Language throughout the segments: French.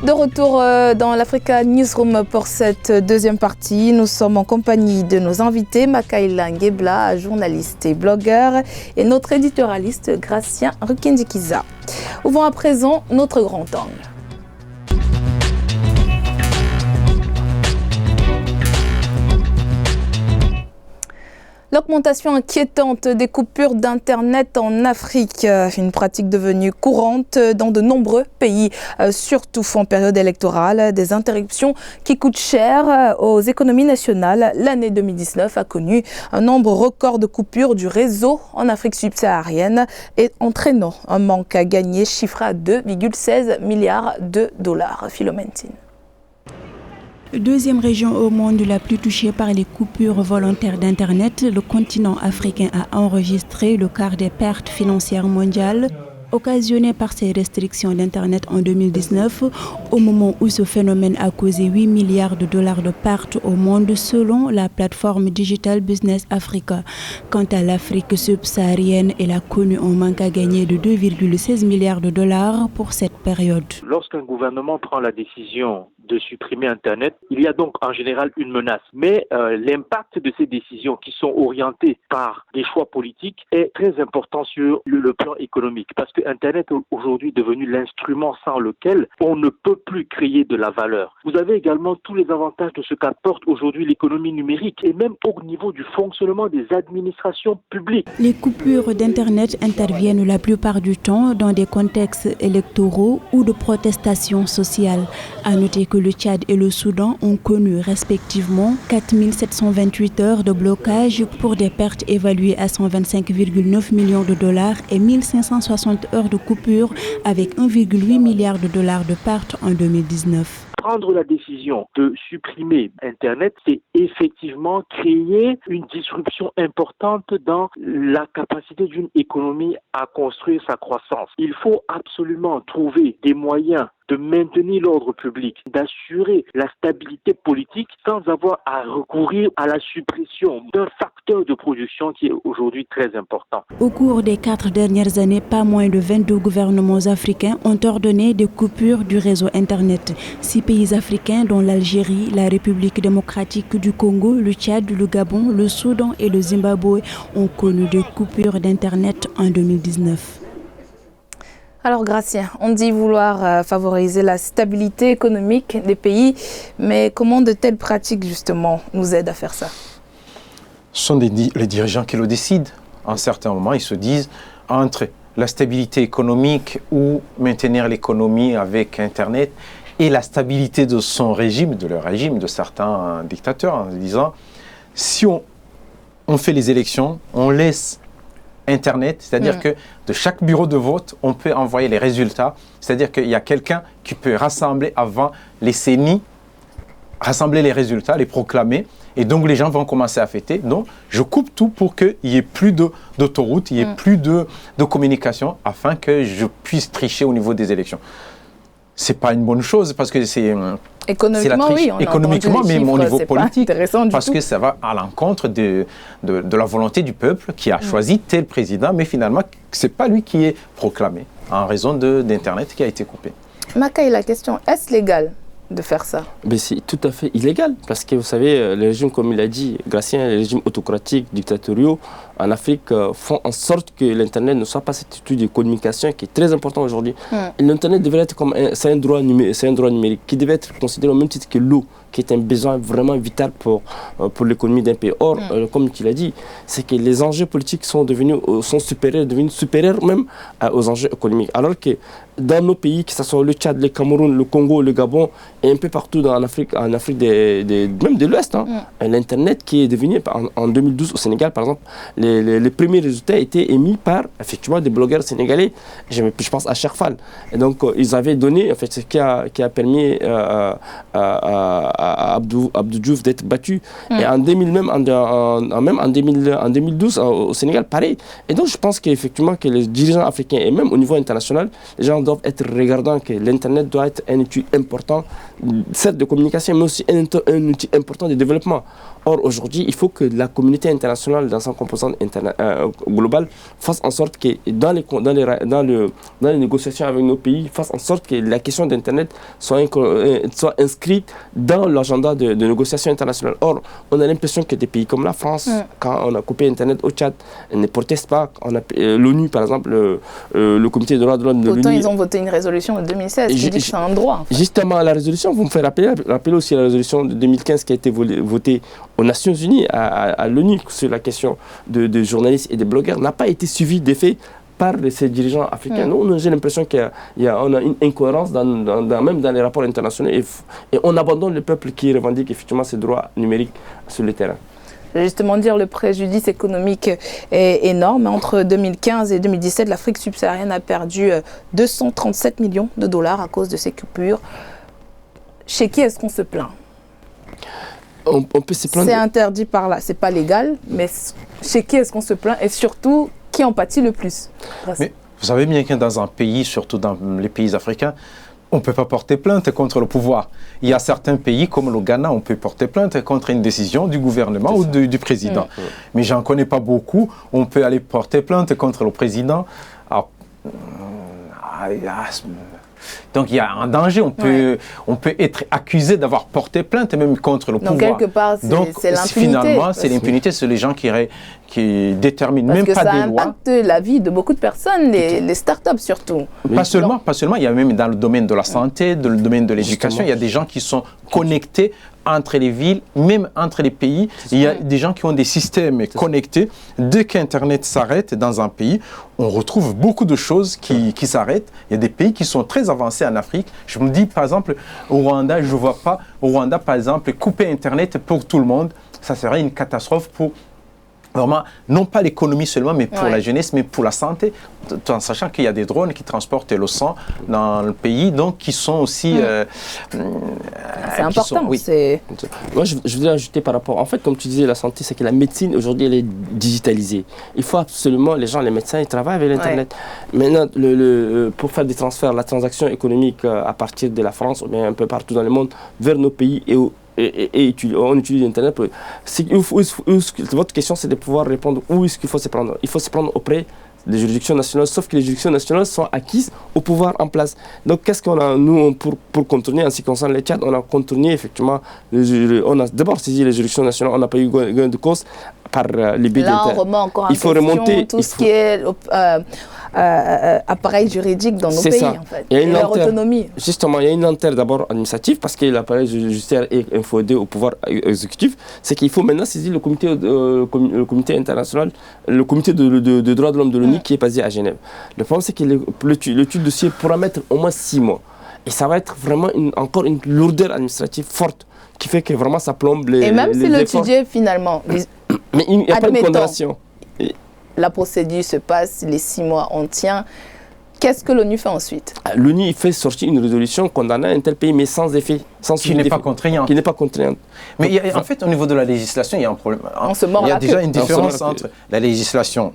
De retour dans l'Africa Newsroom pour cette deuxième partie. Nous sommes en compagnie de nos invités, Makaila Ngebla, journaliste et blogueur, et notre éditorialiste Gracien Rukindikiza. Ouvrons à présent notre grand angle. L'augmentation inquiétante des coupures d'Internet en Afrique, une pratique devenue courante dans de nombreux pays, surtout en période électorale, des interruptions qui coûtent cher aux économies nationales. L'année 2019 a connu un nombre record de coupures du réseau en Afrique subsaharienne et entraînant un manque à gagner chiffré à 2,16 milliards de dollars. Philomentine. Deuxième région au monde la plus touchée par les coupures volontaires d'Internet, le continent africain a enregistré le quart des pertes financières mondiales occasionnées par ces restrictions d'Internet en 2019, au moment où ce phénomène a causé 8 milliards de dollars de pertes au monde selon la plateforme Digital Business Africa. Quant à l'Afrique subsaharienne, elle a connu un manque à gagner de 2,16 milliards de dollars pour cette période. Lorsqu'un gouvernement prend la décision de supprimer Internet, il y a donc en général une menace. Mais l'impact de ces décisions qui sont orientées par des choix politiques est très important sur le plan économique parce que Internet est aujourd'hui devenu l'instrument sans lequel on ne peut plus créer de la valeur. Vous avez également tous les avantages de ce qu'apporte aujourd'hui l'économie numérique et même au niveau du fonctionnement des administrations publiques. Les coupures d'Internet interviennent la plupart du temps dans des contextes électoraux ou de protestations sociales. À noter que le Tchad et le Soudan ont connu respectivement 4 728 heures de blocage pour des pertes évaluées à 125,9 millions de dollars et 1 560 heures de coupure avec 1,8 milliard de dollars de pertes en 2019. Prendre la décision de supprimer Internet, c'est effectivement créer une disruption importante dans la capacité d'une économie à construire sa croissance. Il faut absolument trouver des moyens de maintenir l'ordre public, d'assurer la stabilité politique sans avoir à recourir à la suppression d'un facteur de production qui est aujourd'hui très important. Au cours des 4 dernières années, pas moins de 22 gouvernements africains ont ordonné des coupures du réseau Internet. 6 pays africains, dont l'Algérie, la République démocratique du Congo, le Tchad, le Gabon, le Soudan et le Zimbabwe, ont connu des coupures d'Internet en 2019. Alors Gracien, on dit vouloir favoriser la stabilité économique des pays, mais comment de telles pratiques justement nous aident à faire ça? Ce sont les dirigeants qui le décident. À un certain moment, ils se disent entre la stabilité économique ou maintenir l'économie avec Internet et la stabilité de son régime, de leur régime, de certains dictateurs, en disant si on fait les élections, on laisse Internet, c'est-à-dire que de chaque bureau de vote, on peut envoyer les résultats, c'est-à-dire qu'il y a quelqu'un qui peut rassembler avant les CENI, rassembler les résultats, les proclamer, et donc les gens vont commencer à fêter. Donc je coupe tout pour qu'il n'y ait plus d'autoroute, il n'y ait plus de communication, afin que je puisse tricher au niveau des élections. C'est pas une bonne chose parce que c'est économiquement, oui, économiquement, mais au niveau politique, parce tout. Que ça va à l'encontre de la volonté du peuple qui a choisi tel président, mais finalement, c'est pas lui qui est proclamé en raison d'Internet qui a été coupé. Makaï, la question, est-ce légal de faire ça? Mais c'est tout à fait illégal parce que vous savez, les régimes, comme il a dit, Gracien, les régimes autocratiques, dictatoriaux en Afrique font en sorte que l'Internet ne soit pas cet outil de communication qui est très important aujourd'hui. L'Internet devrait être comme c'est un droit numérique qui devait être considéré au même titre que l'eau, qui est un besoin vraiment vital pour l'économie d'un pays. Or, comme il a dit, c'est que les enjeux politiques sont devenus supérieurs même aux enjeux économiques. Alors que dans nos pays, que ce soit le Tchad, le Cameroun, le Congo, le Gabon, et un peu partout en Afrique même de l'Ouest, l'Internet qui est devenu, en 2012 au Sénégal par exemple, les premiers résultats étaient émis par effectivement des blogueurs sénégalais, je pense à Cherfal. Et donc ils avaient donné, en fait, ce qui a permis à Abdou Diouf d'être battu. Et en 2000, même en 2012 au Sénégal, pareil. Et donc je pense qu'effectivement que les dirigeants africains et même au niveau international, les gens doivent être regardants que l'Internet doit être un outil important, certes de communication, mais aussi un outil important de développement. Or, aujourd'hui, il faut que la communauté internationale, dans sa composante globale, fasse en sorte que dans les négociations avec nos pays, fasse en sorte que la question d'Internet soit inscrite dans l'agenda de négociations internationales. Or, on a l'impression que des pays comme la France, quand on a coupé Internet au Tchad, ne protestent pas. L'ONU, par exemple, le comité des droits de l'homme de l'ONU... Pourtant, ils ont voté une résolution en 2016 qui dit que c'est un droit. En fait. Justement, la résolution, vous me faites rappeler aussi la résolution de 2015 qui a été votée aux Nations Unies, à l'ONU, sur la question de journalistes et de blogueurs, n'a pas été suivie d'effet par ces dirigeants africains. Nous, j'ai l'impression qu'on a une incohérence même dans les rapports internationaux et on abandonne le peuple qui revendique effectivement ses droits numériques sur le terrain. Justement dire le préjudice économique est énorme. Entre 2015 et 2017, l'Afrique subsaharienne a perdu 237 millions de dollars à cause de ces coupures. Chez qui est-ce qu'on se plaint? On peut se plaindre. C'est interdit par là, c'est pas légal, mais chez qui est-ce qu'on se plaint et surtout, qui en pâtit le plus? Mais vous savez bien que dans un pays, surtout dans les pays africains, on ne peut pas porter plainte contre le pouvoir. Il y a certains pays, comme le Ghana, on peut porter plainte contre une décision du gouvernement ou du président. Mais j'en connais pas beaucoup. On peut aller porter plainte contre le président. Alors, donc il y a un danger, on peut être accusé d'avoir porté plainte même contre le pouvoir. Donc quelque part, c'est l'impunité. Finalement, c'est l'impunité, c'est les gens qui déterminent parce même que pas des lois. Ça impacte la vie de beaucoup de personnes, les startups surtout. Pas seulement, il y a même dans le domaine de la santé, dans le domaine de l'éducation, il y a des gens qui sont connectés entre les villes, même entre les pays. Il y a des gens qui ont des systèmes connectés. Dès qu'Internet s'arrête dans un pays, on retrouve beaucoup de choses qui s'arrêtent. Il y a des pays qui sont très avancés en Afrique. Je me dis, par exemple, au Rwanda, je ne vois pas, au Rwanda, par exemple, couper Internet pour tout le monde, ça serait une catastrophe pour... Vraiment, non pas l'économie seulement, mais pour la jeunesse, mais pour la santé, en sachant qu'il y a des drones qui transportent le sang dans le pays, donc qui sont aussi... c'est important. Moi, je voudrais ajouter par rapport... En fait, comme tu disais, la santé, c'est que la médecine, aujourd'hui, elle est digitalisée. Il faut absolument... Les médecins, ils travaillent avec l'Internet. Maintenant, pour faire des transferts, la transaction économique à partir de la France, ou bien un peu partout dans le monde, vers nos pays et on utilise Internet. Votre question, c'est de pouvoir répondre où est-ce qu'il faut se prendre. Il faut se prendre auprès des juridictions nationales, sauf que les juridictions nationales sont acquises au pouvoir en place. Donc, qu'est-ce qu'on a, nous, pour contourner, en ce qui concerne les Tchad, on a contourné, effectivement, on a d'abord saisi les juridictions nationales, on n'a pas eu gain de cause par les biais d'Internet. Là, on remet encore en question tout ce qui est appareil juridique dans nos pays, en fait, et leur autonomie. Justement, il y a une lenteur d'abord administrative, parce que l'appareil judiciaire est inféodé au pouvoir exécutif. C'est qu'il faut maintenant saisir le comité international, le comité de droits de l'homme de l'ONU qui est basé à Genève. Le problème, c'est que l'étude dossier pourra mettre au moins 6 mois. Et ça va être vraiment encore une lourdeur administrative forte, qui fait que vraiment ça plombe les... Et même si l'étudier finalement... Mais il n'y a pas de condamnation. La procédure se passe, les 6 mois on tient. Qu'est-ce que l'ONU fait ensuite? L'ONU fait sortir une résolution condamnant un tel pays, mais sans effet. Qui n'est pas contraignante. Qui n'est pas contraignante. Mais en fait, au niveau de la législation, il y a un problème. On se mord il y a la déjà queue. une différence entre la législation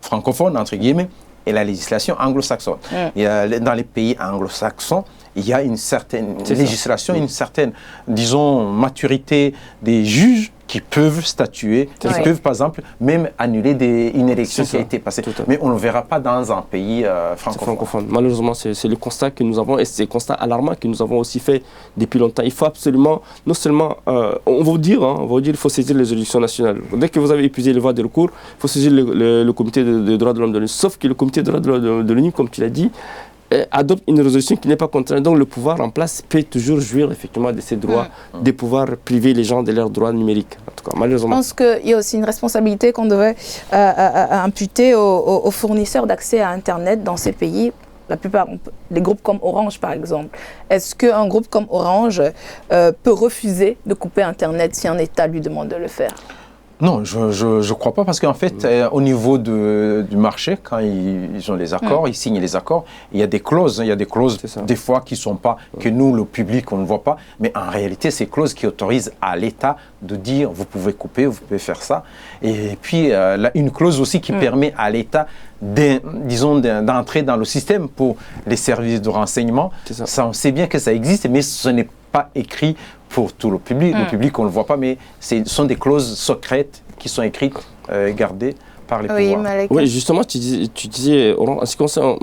francophone, entre guillemets, et la législation anglo-saxonne. Dans les pays anglo-saxons, il y a une certaine législation, une certaine, disons, maturité des juges qui peuvent statuer, qui peuvent, par exemple, même annuler une élection qui a été passée. Mais on ne le verra pas dans un pays francophone. Malheureusement, c'est le constat que nous avons, et c'est le constat alarmant que nous avons aussi fait depuis longtemps. Il faut absolument, non seulement, on va vous dire, il faut saisir les juridictions nationales. Dès que vous avez épuisé le voie de recours, il faut saisir le comité de droits de l'homme de l'ONU. Sauf que le comité de droits de l'ONU, comme tu l'as dit, adopte une résolution qui n'est pas contrainte. Donc le pouvoir en place peut toujours jouir effectivement de ses droits, de pouvoir priver les gens de leurs droits numériques. En tout cas, malheureusement. Je pense qu'il y a aussi une responsabilité qu'on devrait imputer aux fournisseurs d'accès à Internet dans ces pays. La plupart, les groupes comme Orange par exemple. Est-ce qu'un groupe comme Orange peut refuser de couper Internet si un État lui demande de le faire? Non, je ne crois pas, parce qu'en fait, au niveau du marché, quand ils ont les accords, ils signent les accords, il y a des clauses, des fois qui ne sont pas, que nous, le public, on ne voit pas, mais en réalité, ces clauses qui autorisent à l'État de dire, vous pouvez couper, vous pouvez faire ça. Et puis, une clause aussi qui permet à l'État d'entrer dans le système pour les services de renseignement. Ça, on sait bien que ça existe, mais ce n'est pas écrit pour tout le public. Le public, on ne le voit pas, mais ce sont des clauses secrètes qui sont écrites et gardées par les pouvoirs. Malek. Oui, justement, tu disais, en ce qui concerne,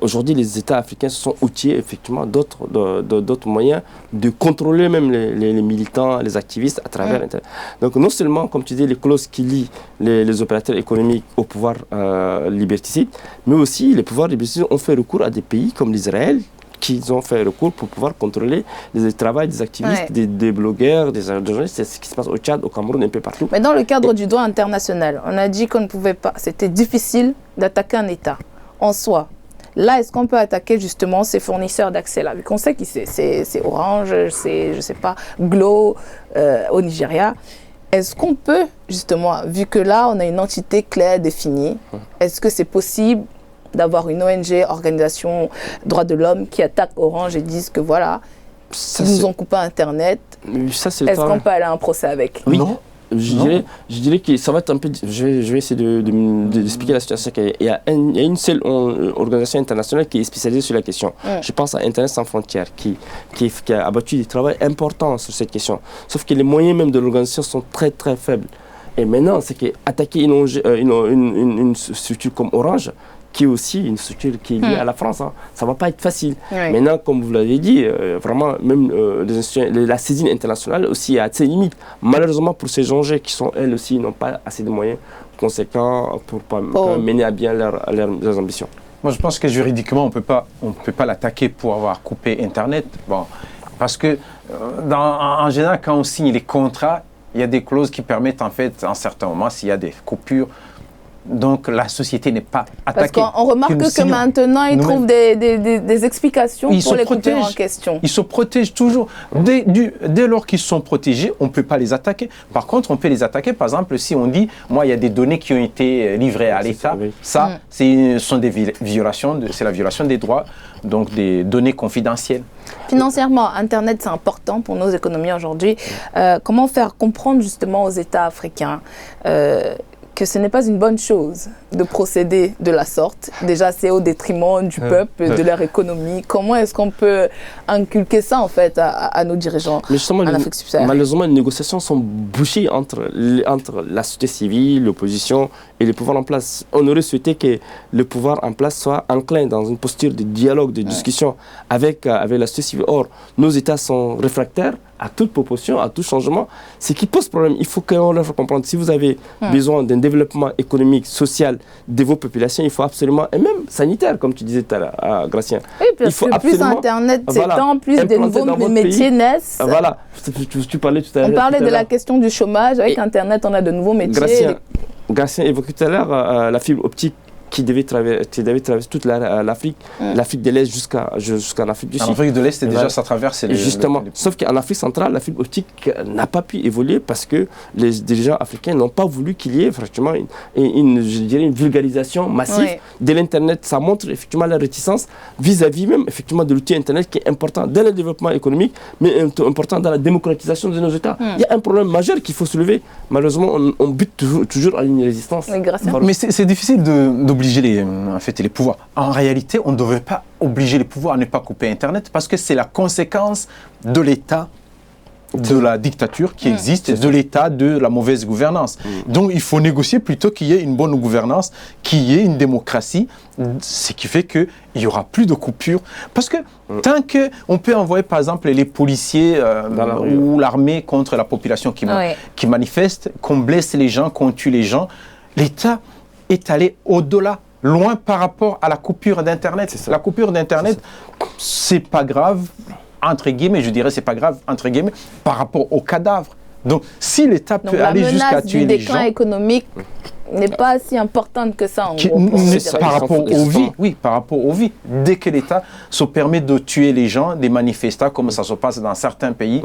aujourd'hui, les États africains se sont outillés effectivement d'autres moyens de contrôler même les militants, les activistes à travers Internet. Donc, non seulement, comme tu dis, les clauses qui lient les opérateurs économiques au pouvoir liberticide, mais aussi les pouvoirs liberticides ont fait recours à des pays comme l'Israël, qu'ils ont fait recours pour pouvoir contrôler le travail des activistes, des blogueurs, des journalistes. C'est ce qui se passe au Tchad, au Cameroun, un peu partout. Mais dans le cadre du droit international, on a dit qu'on ne pouvait pas, c'était difficile d'attaquer un État en soi. Là, est-ce qu'on peut attaquer justement ces fournisseurs d'accès-là? Vu qu'on sait que c'est Orange, c'est, je ne sais pas, Glo au Nigeria. Est-ce qu'on peut, justement, vu que là, on a une entité claire, définie, est-ce que c'est possible d'avoir une ONG, organisation droits de l'homme, qui attaque Orange et disent que voilà, ils nous ont coupé Internet. Est-ce qu'on peut aller à un procès avec? Oui. Non. Je dirais que ça va être un peu... Je vais essayer d'expliquer la situation. Il y a une seule organisation internationale qui est spécialisée sur la question. Je pense à Internet sans frontières, qui a abattu du travail important sur cette question. Sauf que les moyens même de l'organisation sont très très faibles. Et maintenant, c'est qu'attaquer une structure comme Orange, qui est aussi une structure qui est liée à la France. Hein. Ça ne va pas être facile. Oui. Maintenant, comme vous l'avez dit, vraiment, même la saisine internationale aussi a ses limites. Malheureusement, pour ces ONG qui sont, elles aussi, n'ont pas assez de moyens conséquents pour mener à bien leurs ambitions. Moi, je pense que juridiquement, on ne peut pas l'attaquer pour avoir coupé Internet. Bon, parce que, en général, quand on signe les contrats, il y a des clauses qui permettent, en fait, à un certain moment, s'il y a des coupures, donc la société n'est pas attaquée. Parce qu'on remarque que maintenant, ils trouvent des explications pour les coupures en question. Ils se protègent toujours. Dès lors qu'ils sont protégés, on ne peut pas les attaquer. Par contre, on peut les attaquer, par exemple, si on dit, moi, il y a des données qui ont été livrées à l'État. Ça, ce sont des violations, c'est la violation des droits, donc des données confidentielles. Financièrement, Internet, c'est important pour nos économies aujourd'hui. Comment faire comprendre justement aux États africains que ce n'est pas une bonne chose de procéder de la sorte. Déjà, c'est au détriment du peuple, de leur économie. Comment est-ce qu'on peut inculquer ça, en fait, à nos dirigeants en Afrique subsaharienne? Malheureusement, les négociations sont bouchées entre la société civile, l'opposition et les pouvoirs en place. On aurait souhaité que le pouvoir en place soit enclin dans une posture de dialogue, de discussion avec la société civile. Or, nos États sont réfractaires à toute proposition, à tout changement. Ce qui pose problème, il faut qu'on leur fasse comprendre. Si vous avez besoin d'un développement économique, social de vos populations, il faut absolument, et même sanitaire, comme tu disais tout à l'heure, Gracien. Oui, parce que plus Internet s'étend, plus de nouveaux métiers naissent. Voilà, tu parlais tout à l'heure. On parlait de la question du chômage. Avec Internet, on a de nouveaux métiers. Gracien évoquait tout à l'heure la fibre optique qui devait traverser toute l'Afrique, l'Afrique de l'Est jusqu'en Afrique du Sud. En Afrique de l'Est, déjà, ça traverse justement. Sauf qu'en Afrique centrale, la fibre optique n'a pas pu évoluer parce que les dirigeants africains n'ont pas voulu qu'il y ait effectivement une vulgarisation massive de l'Internet. Ça montre effectivement la réticence vis-à-vis même effectivement de l'outil Internet qui est important dans le développement économique, mais important dans la démocratisation de nos États. Il y a un problème majeur qu'il faut soulever. Malheureusement, on bute toujours à une résistance. Mais c'est difficile d'obliger les pouvoirs. En réalité, on ne devrait pas obliger les pouvoirs à ne pas couper Internet parce que c'est la conséquence de l'État, de la dictature qui existe, de l'État, de la mauvaise gouvernance. Donc, il faut négocier plutôt qu'il y ait une bonne gouvernance, qu'il y ait une démocratie, ce qui fait qu'il n'y aura plus de coupures. Parce que tant qu'on peut envoyer, par exemple, les policiers ou l'armée contre la population qui manifeste, qu'on blesse les gens, qu'on tue les gens, l'État est allé au-delà, loin par rapport à la coupure d'Internet. La coupure d'Internet, c'est pas grave, entre guillemets, je dirais c'est pas grave, entre guillemets, par rapport aux cadavres. Donc, si l'État peut aller jusqu'à tuer les gens... La menace du déclin économique n'est pas si importante que ça, en gros. Par rapport aux vies, oui, par rapport aux vies. Dès que l'État se permet de tuer les gens, des manifestants, comme ça se passe dans certains pays,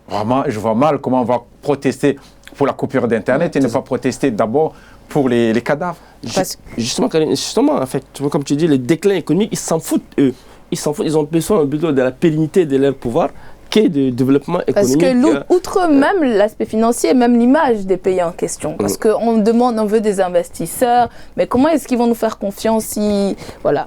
vraiment, je vois mal comment on va protester pour la coupure d'Internet et ne pas protester d'abord pour les cadavres. Justement, en fait, comme tu dis, le déclin économique, ils s'en foutent, eux. Ils s'en foutent, ils ont besoin de la pérennité de leur pouvoir quai de développement économique. Parce que outre même l'aspect financier, même l'image des pays en question, parce qu'on demande, on veut des investisseurs, mais comment est-ce qu'ils vont nous faire confiance si, voilà,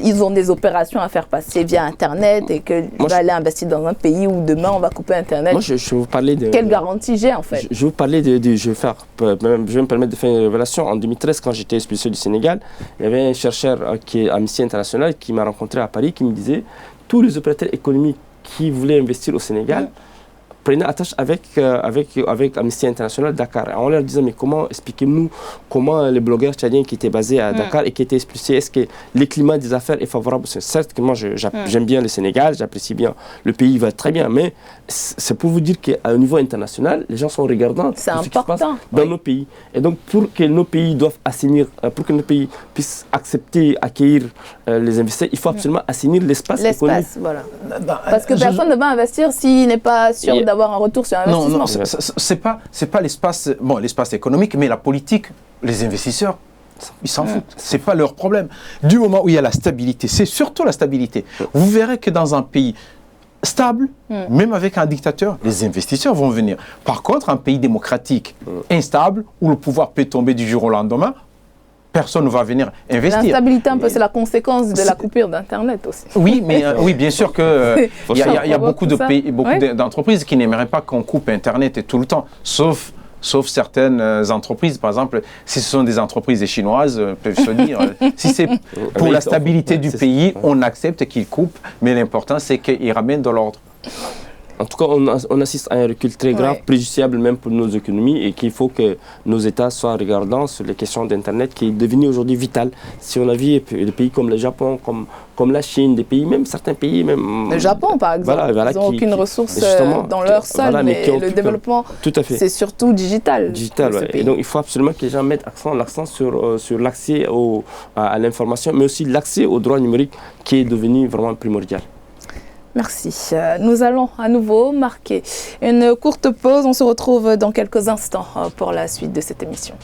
ils ont des opérations à faire passer via Internet et que va aller investir dans un pays où demain on va couper Internet? Moi, je vais vous parler de... Quelle garantie j'ai en fait? Je vais vous parler je vais me permettre de faire une révélation. En 2013, quand j'étais expulsé du Sénégal, il y avait un chercheur qui est Amnesty International qui m'a rencontré à Paris, qui me disait tous les opérateurs économiques qui voulaient investir au Sénégal prenaient attache avec Amnesty International Dakar. Et on leur disait, mais comment, expliquez-nous comment les blogueurs tchadiens qui étaient basés à Dakar et qui étaient expulsés, est-ce que le climat des affaires est favorable? Certes que moi j'aime bien le Sénégal, j'apprécie bien, le pays va très bien, mais c'est pour vous dire qu'à un niveau international, les gens sont regardants de ce qui se passe dans nos pays. Et donc pour que nos pays doivent assainir, pour que nos pays puissent accepter, accueillir les investisseurs, il faut absolument assainir l'espace économique. Voilà. Parce que personne ne va investir s'il n'est pas sûr d'avoir un retour sur investissement. Non, c'est pas l'espace économique, mais la politique, les investisseurs, ils s'en foutent. C'est pas leur problème. Du moment où il y a la stabilité, c'est surtout la stabilité. Vous verrez que dans un pays stable, même avec un dictateur, les investisseurs vont venir. Par contre, un pays démocratique, instable, où le pouvoir peut tomber du jour au lendemain, personne ne va venir investir. L'instabilité, un peu, c'est la conséquence de la coupure d'Internet aussi. Oui, mais oui, bien sûr qu'il y a beaucoup de pays, beaucoup d'entreprises qui n'aimeraient pas qu'on coupe Internet tout le temps, sauf certaines entreprises. Par exemple, si ce sont des entreprises chinoises, peuvent se dire, si c'est pour la stabilité du pays, on accepte qu'ils coupent, mais l'important, c'est qu'ils ramènent de l'ordre. En tout cas, on assiste à un recul très grave, préjudiciable même pour nos économies, et qu'il faut que nos États soient regardants sur les questions d'Internet, qui est devenu aujourd'hui vital. Si on a vu des pays comme le Japon, comme la Chine, des pays, même certains pays, même... Le Japon, par exemple, ils n'ont aucune ressource dans leur sol, mais le développement, c'est surtout digital. Et donc, il faut absolument que les gens mettent l'accent sur l'accès à l'information, mais aussi l'accès aux droits numériques, qui est devenu vraiment primordial. Merci. Nous allons à nouveau marquer une courte pause. On se retrouve dans quelques instants pour la suite de cette émission.